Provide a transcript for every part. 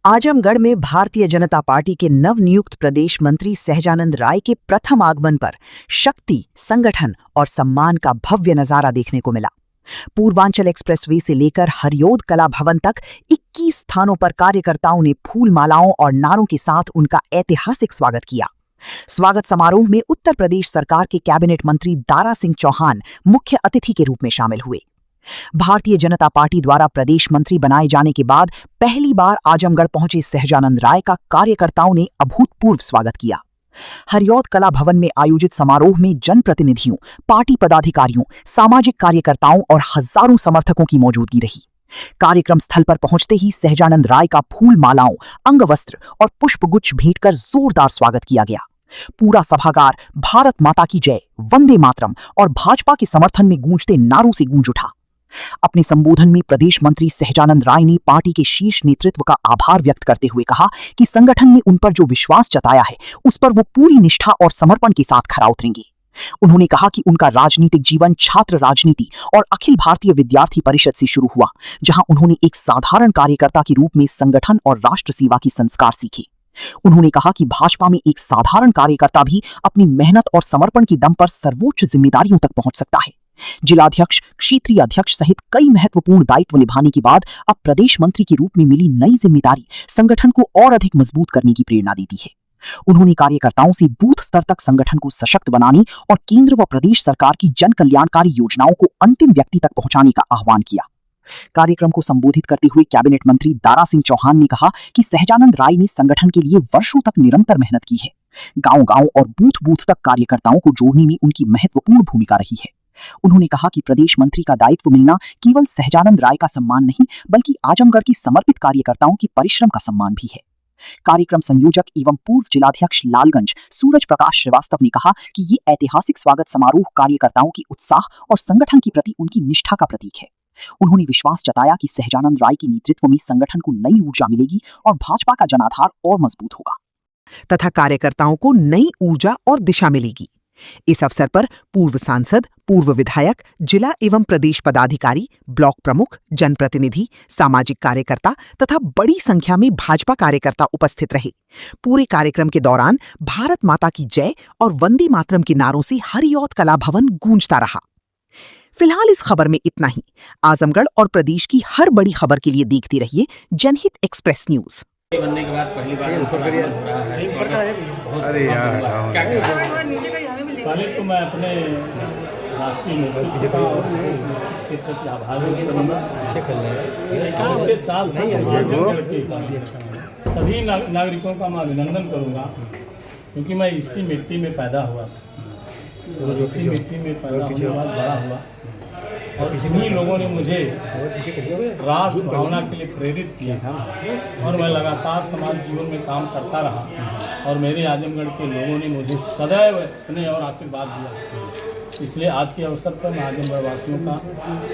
आजमगढ़ में भारतीय जनता पार्टी के नवनियुक्त प्रदेश मंत्री सहजानंद राय के प्रथम आगमन पर शक्ति, संगठन और सम्मान का भव्य नजारा देखने को मिला। पूर्वांचल एक्सप्रेसवे से लेकर हरियोद कला भवन तक 21 स्थानों पर कार्यकर्ताओं ने फूल मालाओं और नारों के साथ उनका ऐतिहासिक स्वागत किया। स्वागत समारोह में उत्तर प्रदेश सरकार के कैबिनेट मंत्री दारा सिंह चौहान मुख्य अतिथि के रूप में शामिल हुए। भारतीय जनता पार्टी द्वारा प्रदेश मंत्री बनाए जाने के बाद पहली बार आजमगढ़ पहुंचे सहजानंद राय का कार्यकर्ताओं ने अभूतपूर्व स्वागत किया। हरियोद कला भवन में आयोजित समारोह में जनप्रतिनिधियों, पार्टी पदाधिकारियों, सामाजिक कार्यकर्ताओं और हजारों समर्थकों की मौजूदगी रही। कार्यक्रम स्थल पर पहुंचते ही सहजानंद राय का फूल मालाओं, अंगवस्त्र और पुष्पगुच्छ भेंट कर जोरदार स्वागत किया गया। पूरा सभागार भारत माता की जय, वंदे मातरम और भाजपा के समर्थन में गूंजते नारों से गूंज उठा। अपने संबोधन में प्रदेश मंत्री सहजानंद राय ने पार्टी के शीर्ष नेतृत्व का आभार व्यक्त करते हुए कहा कि संगठन ने उन पर जो विश्वास जताया है उस पर वो पूरी निष्ठा और समर्पण के साथ खरा उतरेंगे। उन्होंने कहा कि उनका राजनीतिक जीवन छात्र राजनीति और अखिल भारतीय विद्यार्थी परिषद से शुरू हुआ, जहां उन्होंने एक साधारण कार्यकर्ता के रूप में संगठन और राष्ट्र सेवा की संस्कार सीखे। उन्होंने कहा कि भाजपा में एक साधारण कार्यकर्ता भी अपनी मेहनत और समर्पण के दम पर सर्वोच्च जिम्मेदारियों तक पहुंच सकता है। जिलाध्यक्ष, क्षेत्रीय अध्यक्ष सहित कई महत्वपूर्ण दायित्व निभाने के बाद अब प्रदेश मंत्री के रूप में मिली नई जिम्मेदारी संगठन को और अधिक मजबूत करने की प्रेरणा देती है। उन्होंने कार्यकर्ताओं से बूथ स्तर तक संगठन को सशक्त बनाने और केंद्र व प्रदेश सरकार की जन कल्याणकारी योजनाओं को अंतिम व्यक्ति तक पहुंचाने का आह्वान किया। कार्यक्रम को संबोधित करते हुए कैबिनेट मंत्री दारा सिंह चौहान ने कहा कि सहजानंद राय ने संगठन के लिए वर्षों तक निरंतर मेहनत की है। गांव-गांव और बूथ-बूथ तक कार्यकर्ताओं को जोड़ने में उनकी महत्वपूर्ण भूमिका रही है। उन्होंने कहा कि प्रदेश मंत्री का दायित्व मिलना केवल सहजानंद राय का सम्मान नहीं, बल्कि आजमगढ़ की समर्पित कार्यकर्ताओं की परिश्रम का सम्मान भी है। कार्यक्रम संयोजक एवं पूर्व जिलाध्यक्ष लालगंज सूरज प्रकाश श्रीवास्तव ने कहा कि ये ऐतिहासिक स्वागत समारोह कार्यकर्ताओं की उत्साह और संगठन के प्रति उनकी निष्ठा का प्रतीक है। उन्होंने विश्वास जताया कि सहजानंद राय के नेतृत्व में संगठन को नई ऊर्जा मिलेगी और भाजपा का जनाधार और मजबूत होगा तथा कार्यकर्ताओं को नई ऊर्जा और दिशा मिलेगी। इस अवसर पर पूर्व सांसद, पूर्व विधायक, जिला एवं प्रदेश पदाधिकारी, ब्लॉक प्रमुख, जनप्रतिनिधि, सामाजिक कार्यकर्ता तथा बड़ी संख्या में भाजपा कार्यकर्ता उपस्थित रहे। पूरे कार्यक्रम के दौरान भारत माता की जय और वंदे मातरम के नारों से हरियोद कला भवन गूंजता रहा। फिलहाल इस खबर में इतना ही। आजमगढ़ और प्रदेश की हर बड़ी खबर के लिए देखते रहिए जनहित एक्सप्रेस न्यूज। बनने के बाद पहली बार ऊपर हो रहा है। अरे यार, पहले तो मैं अपने राष्ट्रीय नेतृत्व का और के प्रति आभार व्यक्त करूँगा। इसके साथ सभी नागरिकों का मैं अभिनंदन करूँगा, क्योंकि मैं इसी मिट्टी में पैदा हुआ था। तो इसी मिट्टी में पैदा होने के बाद बड़ा हुआ और इन्हीं लोगों ने मुझे राष्ट्र भावना के लिए प्रेरित किया और मैं लगातार समाज जीवन में काम करता रहा और मेरे आजमगढ़ के लोगों ने मुझे सदैव स्नेह और आशीर्वाद दिया। इसलिए आज के अवसर पर मैं आजमगढ़ वासियों का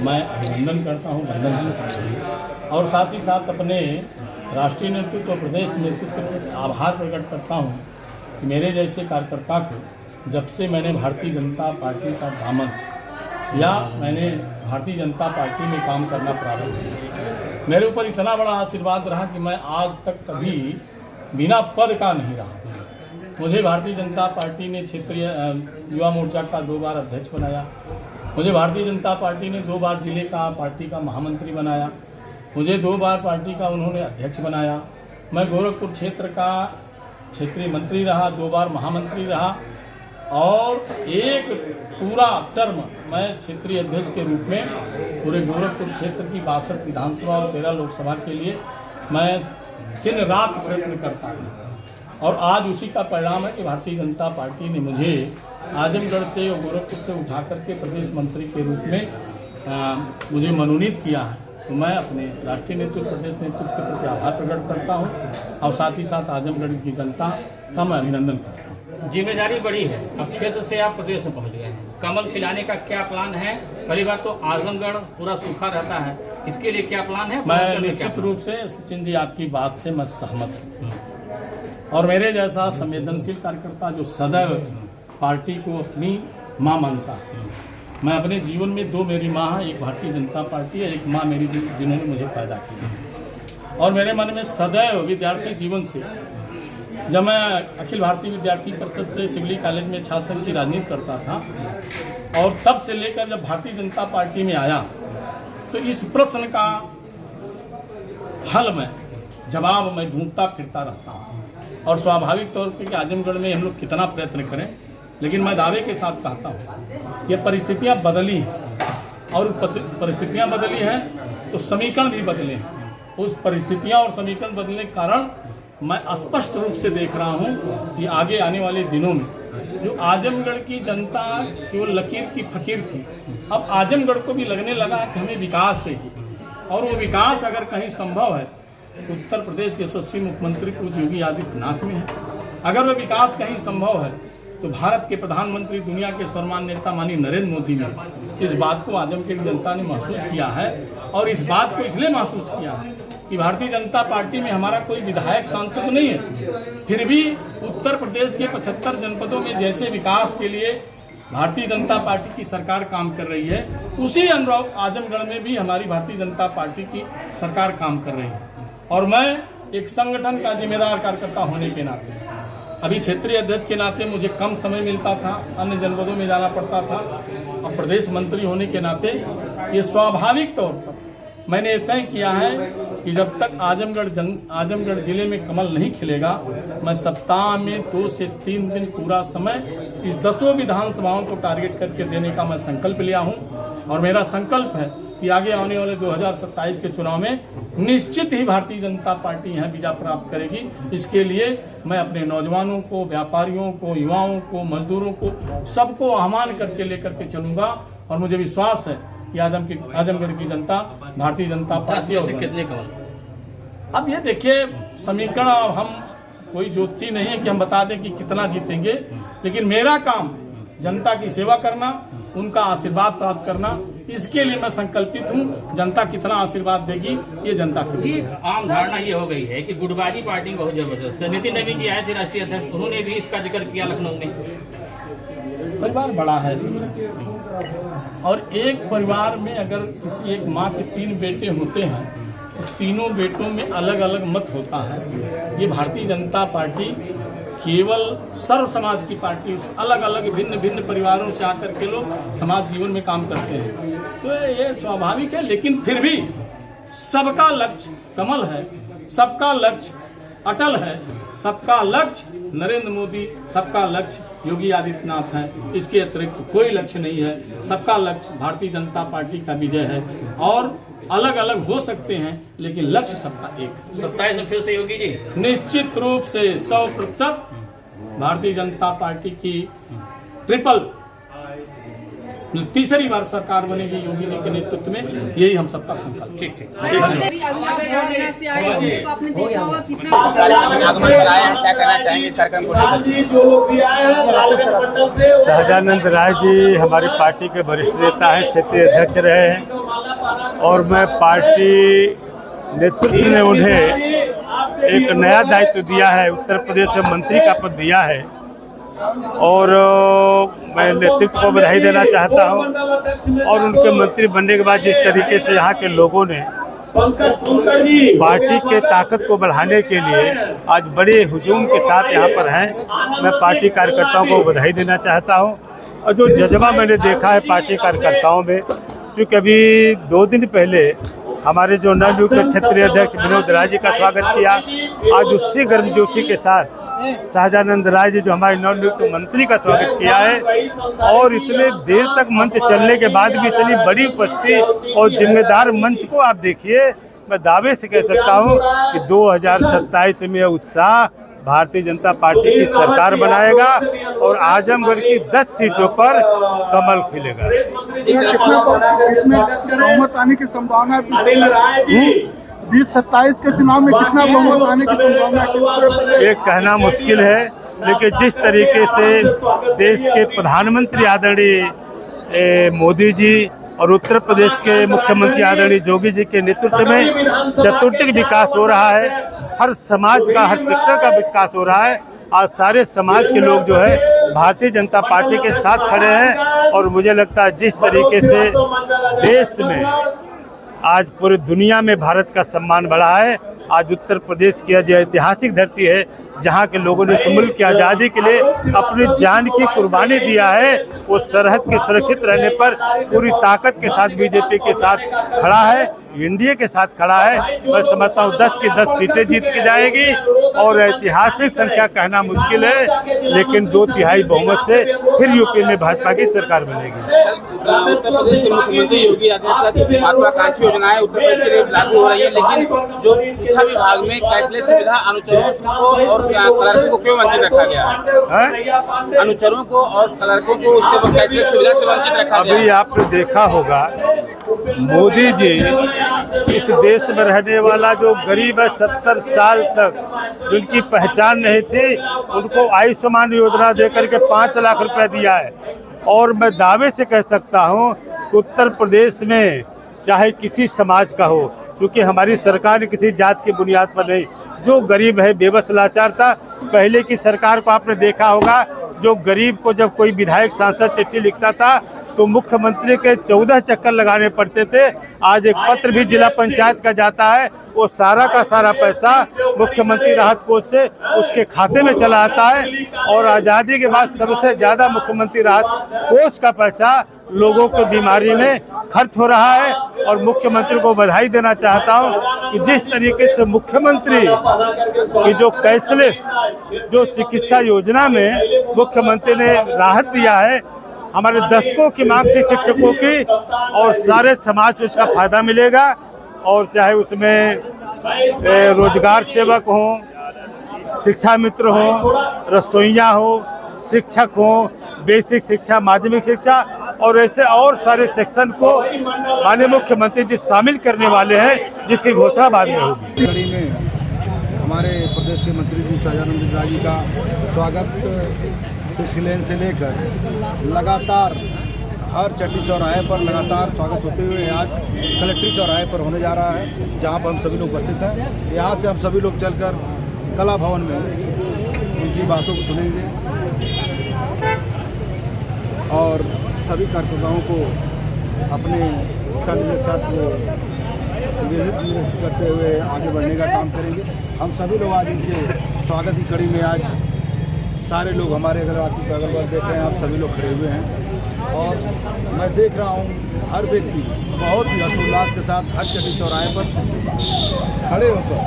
मैं अभिनंदन करता हूँ, वंदन करता हूँ और साथ ही साथ अपने राष्ट्रीय नेतृत्व और प्रदेश नेतृत्व के प्रति आभार प्रकट करता हूँ कि मेरे जैसे कार्यकर्ता को जब से मैंने भारतीय जनता पार्टी का दामन या मैंने भारतीय जनता पार्टी में काम करना प्रारंभ किया, मेरे ऊपर इतना बड़ा आशीर्वाद रहा कि मैं आज तक कभी बिना पद का नहीं रहा। मुझे भारतीय जनता पार्टी ने क्षेत्रीय युवा मोर्चा का 2 बार अध्यक्ष बनाया। मुझे भारतीय जनता पार्टी ने 2 बार जिले का पार्टी का महामंत्री बनाया। मुझे 2 बार पार्टी का उन्होंने अध्यक्ष बनाया। मैं गोरखपुर क्षेत्र का क्षेत्रीय मंत्री रहा, 2 बार महामंत्री रहा और एक पूरा टर्म मैं क्षेत्रीय अध्यक्ष के रूप में पूरे गोरखपुर क्षेत्र की 62 विधानसभा और 13 लोकसभा के लिए मैं दिन रात प्रयत्न करता हूँ और आज उसी का परिणाम है कि भारतीय जनता पार्टी ने मुझे आजमगढ़ से और गोरखपुर से उठा करके प्रदेश मंत्री के रूप में मुझे मनोनीत किया है। तो मैं अपने राष्ट्रीय नेतृत्व, प्रदेश नेतृत्व के प्रति आभार प्रकट करता हूँ और साथ ही साथ आजमगढ़ की जनता का मैं अभिनंदन करता हूँ। जिम्मेदारी बड़ी है, अब क्षेत्र से आप प्रदेश में पहुंच गए हैं। कमल खिलाने का क्या प्लान है? पहली बात तो आजमगढ़ पूरा सूखा रहता है, इसके लिए क्या प्लान है? मैं निश्चित रूप से सचिन जी आपकी बात से मैं सहमत हूँ और मेरे जैसा संवेदनशील कार्यकर्ता जो सदैव पार्टी को अपनी माँ मानता है, मैं अपने जीवन में 2 मेरी माँ है, एक भारतीय जनता पार्टी है, एक माँ मेरी जिन्होंने मुझे पैदा किया। और मेरे मन में सदैव विद्यार्थी जीवन से, जब मैं अखिल भारतीय विद्यार्थी परिषद से सिविली कॉलेज में छात्र संघ की राजनीति करता था, और तब से लेकर जब भारतीय जनता पार्टी में आया, तो इस प्रश्न का हल में जवाब मैं ढूंढता फिरता रहता हूँ। और स्वाभाविक तौर पे कि आजमगढ़ में हम लोग कितना प्रयत्न करें, लेकिन मैं दावे के साथ कहता हूँ ये परिस्थितियाँ बदली हैं, और परिस्थितियाँ बदली हैं तो समीकरण भी बदले हैं। उस परिस्थितियाँ और समीकरण बदलने के कारण मैं स्पष्ट रूप से देख रहा हूँ कि आगे आने वाले दिनों में जो आजमगढ़ की जनता केवल लकीर की फकीर थी, अब आजमगढ़ को भी लगने लगा कि हमें विकास चाहिए, और वो विकास अगर कहीं संभव है तो उत्तर प्रदेश के यशस्वी मुख्यमंत्री पूज्य योगी आदित्यनाथ में है। अगर वो विकास कहीं संभव है तो भारत के प्रधानमंत्री, दुनिया के सर्वमान्य नेता माननीय नरेंद्र मोदी ने इस बात को आजमगढ़ की जनता ने महसूस किया है। और इस बात को इसलिए महसूस किया है कि भारतीय जनता पार्टी में हमारा कोई विधायक सांसद नहीं है, फिर भी उत्तर प्रदेश के 75 जनपदों में जैसे विकास के लिए भारतीय जनता पार्टी की सरकार काम कर रही है, उसी अनुरूप आजमगढ़ में भी हमारी भारतीय जनता पार्टी की सरकार काम कर रही है। और मैं एक संगठन का जिम्मेदार कार्यकर्ता होने के नाते, अभी क्षेत्रीय अध्यक्ष के नाते मुझे कम समय मिलता था, अन्य जनपदों में जाना पड़ता था, अब प्रदेश मंत्री होने के नाते ये स्वाभाविक तौर पर मैंने तय किया है कि जब तक आजमगढ़ जिले में कमल नहीं खिलेगा, मैं सप्ताह में 2 से 3 दिन पूरा समय इस 10 विधानसभाओं को टारगेट करके देने का मैं संकल्प लिया हूं। और मेरा संकल्प है कि आगे आने वाले 2027 के चुनाव में निश्चित ही भारतीय जनता पार्टी यहाँ विजय प्राप्त करेगी। इसके लिए मैं अपने नौजवानों को, व्यापारियों को, युवाओं को, मजदूरों को, सबको आह्वान करके लेकर के चलूंगा। और मुझे विश्वास है कि आजमगढ़ की जनता भारतीय जनता पार्टी कितने कमल? अब ये देखिए समीकरण, हम कोई ज्योतिषी नहीं है कि हम बता दें कि कितना जीतेंगे, लेकिन मेरा काम जनता की सेवा करना, उनका आशीर्वाद प्राप्त करना, इसके लिए मैं संकल्पित हूँ। जनता कितना आशीर्वाद देगी ये जनता की। आम धारणा ये हो गई है कि गुटबाजी पार्टी बहुत जबरदस्त है। नितिन नवीन जी आए थे राष्ट्रीय अध्यक्ष, उन्होंने भी इसका जिक्र किया लखनऊ में। परिवार बड़ा है और एक परिवार में अगर किसी एक माँ के 3 बेटे होते हैं तो तीनों बेटों में अलग अलग मत होता है। ये भारतीय जनता पार्टी केवल सर्व समाज की पार्टी, अलग अलग भिन्न भिन्न परिवारों से आकर के लोग समाज जीवन में काम करते हैं, तो ये स्वाभाविक है। लेकिन फिर भी सबका लक्ष्य कमल है, सबका लक्ष्य अटल है, सबका लक्ष्य नरेंद्र मोदी, सबका लक्ष्य योगी आदित्यनाथ है। इसके अतिरिक्त कोई लक्ष्य नहीं है। सबका लक्ष्य भारतीय जनता पार्टी का विजय है। और अलग अलग हो सकते हैं लेकिन लक्ष्य सबका एक। 27 में फिर से योगी जी निश्चित रूप से 100% भारतीय जनता पार्टी की ट्रिपल तीसरी बार सरकार बनेगी योगी जी के नेतृत्व में, यही हम सबका संकल्प। ठीक सहजानंद राय जी हमारी पार्टी के वरिष्ठ नेता हैं, क्षेत्रीय अध्यक्ष रहे हैं, और मैं पार्टी नेतृत्व ने उन्हें एक नया दायित्व दिया है, उत्तर प्रदेश में मंत्री का पद दिया है। और मैं नेतृत्व को बधाई देना चाहता हूं। और उनके मंत्री बनने के बाद जिस तरीके से यहाँ के लोगों ने पार्टी के ताकत को बढ़ाने के लिए आज बड़े हुजूम के साथ यहाँ पर हैं, मैं पार्टी कार्यकर्ताओं को बधाई देना चाहता हूँ। और जो जज्बा मैंने देखा है पार्टी कार्यकर्ताओं में, क्योंकि अभी 2 दिन पहले हमारे जो नवनियुक्त क्षेत्रीय अध्यक्ष विनोद राय जी का स्वागत किया, आज उसी गर्मजोशी के साथ सहजानंद राय जी जो हमारे नवनियुक्त मंत्री का स्वागत किया है। और इतने देर तक मंच चलने के बाद भी इतनी बड़ी उपस्थिति और जिम्मेदार मंच को आप देखिए, मैं दावे से कह सकता हूं कि 2027 में उत्साह भारतीय जनता पार्टी की सरकार बनाएगा और आजमगढ़ की 10 सीटों पर कमल खिलेगा। कितना बहुमत आने की संभावना है? 2027 के चुनाव में कितना बहुमत आने की संभावना है? ये कहना मुश्किल है, लेकिन जिस तरीके से देश के प्रधानमंत्री आदरणीय मोदी जी और उत्तर प्रदेश के मुख्यमंत्री आदरणीय योगी जी के नेतृत्व में चतुर्दिक विकास हो रहा है, हर समाज का, हर सेक्टर का विकास हो रहा है। आज सारे समाज के लोग जो है भारतीय जनता पार्टी के साथ खड़े हैं। और मुझे लगता है जिस तरीके से देश में आज पूरी दुनिया में भारत का सम्मान बढ़ा है, आज उत्तर प्रदेश की जो ऐतिहासिक धरती है, जहाँ के लोगों ने इस मुल्क की आज़ादी के लिए अपनी जान की कुर्बानी दिया है, वो सरहद के सुरक्षित रहने पर पूरी ताकत के साथ बीजेपी के साथ खड़ा है, एनडीए के साथ खड़ा है। मैं समझता हूँ 10 की 10 सीटें जीत के जाएगी और ऐतिहासिक संख्या कहना मुश्किल है, लेकिन 2/3 बहुमत से फिर यूपी में भाजपा की सरकार बनेगी। उत्तर प्रदेश के मुख्यमंत्री योगी आदित्यनाथ की महत्वाकांक्षी योजनाएं उत्तर प्रदेश के लिए लागू हो रही है, लेकिन जो शिक्षा विभाग में कैशलेस सुविधा अनुचरों को और क्लर्कों को क्यों वंचित रखा गया है? अनुचरों को और क्लर्कों को उससे कैशलेस सुविधा से वंचित रखा गया। अभी आपने देखा होगा मोदी जी इस देश में रहने वाला जो गरीब है 70 साल तक जिनकी पहचान नहीं थी, उनको आयुष्मान योजना देकर के 5 लाख रुपए दिया है। और मैं दावे से कह सकता हूं कि उत्तर प्रदेश में चाहे किसी समाज का हो, क्योंकि हमारी सरकार किसी जात की बुनियाद पर नहीं, जो गरीब है बेबस लाचार था। पहले की सरकार को आपने देखा होगा, जो गरीब को जब कोई विधायक सांसद चिट्ठी लिखता था तो मुख्यमंत्री के 14 चक्कर लगाने पड़ते थे। आज एक पत्र भी जिला पंचायत का जाता है, वो सारा का सारा पैसा मुख्यमंत्री राहत कोष से उसके खाते में चला आता है। और आज़ादी के बाद सबसे ज़्यादा मुख्यमंत्री राहत कोष का पैसा लोगों को बीमारी में खर्च हो रहा है। और मुख्यमंत्री को बधाई देना चाहता हूं कि जिस तरीके से मुख्यमंत्री की जो कैशलेस जो चिकित्सा योजना में मुख्यमंत्री ने राहत दिया है, हमारे दशकों की मांग थी शिक्षकों की, और सारे समाज को इसका फायदा मिलेगा। और चाहे उसमें रोजगार सेवक हों, शिक्षा मित्र हों, रसोइया हो, शिक्षक हों, बेसिक शिक्षा, माध्यमिक शिक्षा और ऐसे और सारे सेक्शन को माननीय मुख्यमंत्री जी शामिल करने वाले हैं, जिसकी घोषणा बाद में होगी। कड़ी में हमारे प्रदेश के मंत्री जी सहजानंद राय जी का स्वागत शिलेन से लेकर लगातार हर चट्टी चौराहे पर लगातार स्वागत होते हुए आज कलेक्ट्री चौराहे पर होने जा रहा है, जहां पर हम सभी लोग उपस्थित हैं। यहां से हम सभी लोग चलकर कला भवन में उनकी बातों को सुनेंगे और सभी कार्यकर्ताओं को अपने संग के साथ वो निवेदित करते हुए आगे बढ़ने का काम करेंगे। हम सभी लोग आज इनके स्वागत की कड़ी में आज सारे लोग हमारे अगल बगल देख रहे हैं, आप सभी लोग खड़े हुए हैं और मैं देख रहा हूँ हर व्यक्ति बहुत ही हर्षोल्लास के साथ हर चट्टी चौराहे पर खड़े होकर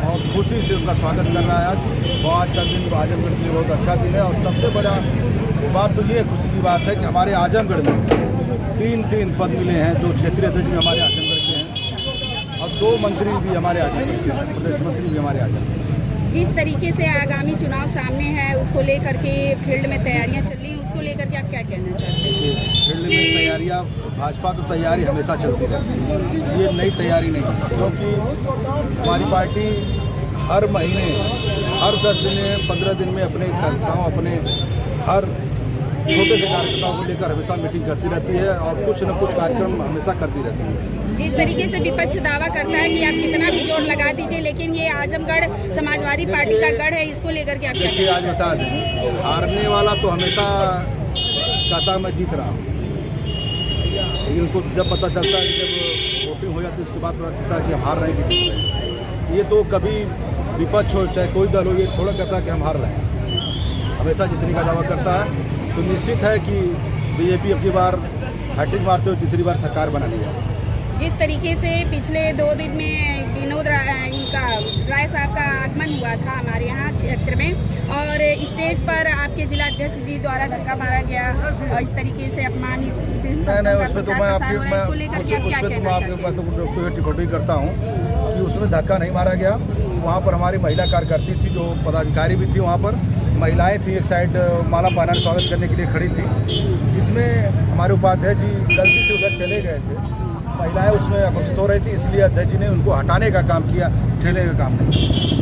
और खुशी से उनका स्वागत कर रहा है। आज का दिन आजमगढ़ के लिए बहुत अच्छा दिन है और सबसे बड़ा बात तो ये खुशी की बात है कि हमारे आजमगढ़ में 3 पद मिले हैं, जो क्षेत्रीय अध्यक्ष भी हमारे आजमगढ़ के हैं और 2 मंत्री भी हमारे आजमगढ़ के हैं, प्रदेश मंत्री भी हमारे आजमगढ़। जिस तरीके से आगामी चुनाव सामने है उसको लेकर के फील्ड में तैयारियां चल रही हैं, उसको लेकर के आप क्या कहना चाहते हैं? फील्ड में तैयारियां, भाजपा तो तैयारी हमेशा चलती रहती है, ये नई तैयारी नहीं है, क्योंकि हमारी पार्टी हर महीने, हर 10 दिन में, 15 दिन में अपने कार्यकर्ताओं, अपने हर छोटे से कार्यकर्ताओं को लेकर हमेशा मीटिंग करती रहती है और कुछ न कुछ कार्यक्रम हमेशा करती रहती है। जिस तरीके से विपक्ष दावा करता है कि आप कितना भी जोर लगा दीजिए, लेकिन ये आजमगढ़ समाजवादी पार्टी का गढ़ है, इसको लेकर के आप क्या? देखिए, आज बता दें, हारने वाला तो हमेशा कहता मैं जीत रहा हूँ, लेकिन उसको जब पता चलता है कि जब वोटिंग हो जाती है उसके बाद पता चलता है कि हम हार रहे हैं कि जीत रहे हैं। ये तो कभी विपक्ष हो चाहे कोई दल हो, ये थोड़ा कहता है कि हम हार रहे हैं, हमेशा जीतने का दावा करता है। तो निश्चित है कि बीजेपी अब की बार हैट्रिक मारते हुए तीसरी बार सरकार बना ली है। जिस तरीके से पिछले 2 दिन में विनोद राय साहब का आगमन हुआ था हमारे यहाँ क्षेत्र में और स्टेज पर आपके जिला अध्यक्ष जी द्वारा धक्का मारा गया और इस तरीके से अपमानित। नहीं, उसमें तो मैं आपकी टिप्पणी करता हूँ कि उसमें धक्का नहीं मारा गया। वहाँ पर हमारी महिला कार्यकर्ती थी, जो पदाधिकारी भी थी, वहाँ पर महिलाएं थी, एक साइड माला पहनाने स्वागत करने के लिए खड़ी थी, जिसमें हमारे उपाध्यक्ष जी गलती से उधर चले गए थे। महिलाएं उसमें आकर्षित हो रही थी, इसलिए अध्यक्ष जी ने उनको हटाने का काम किया, ठेलने का काम नहीं।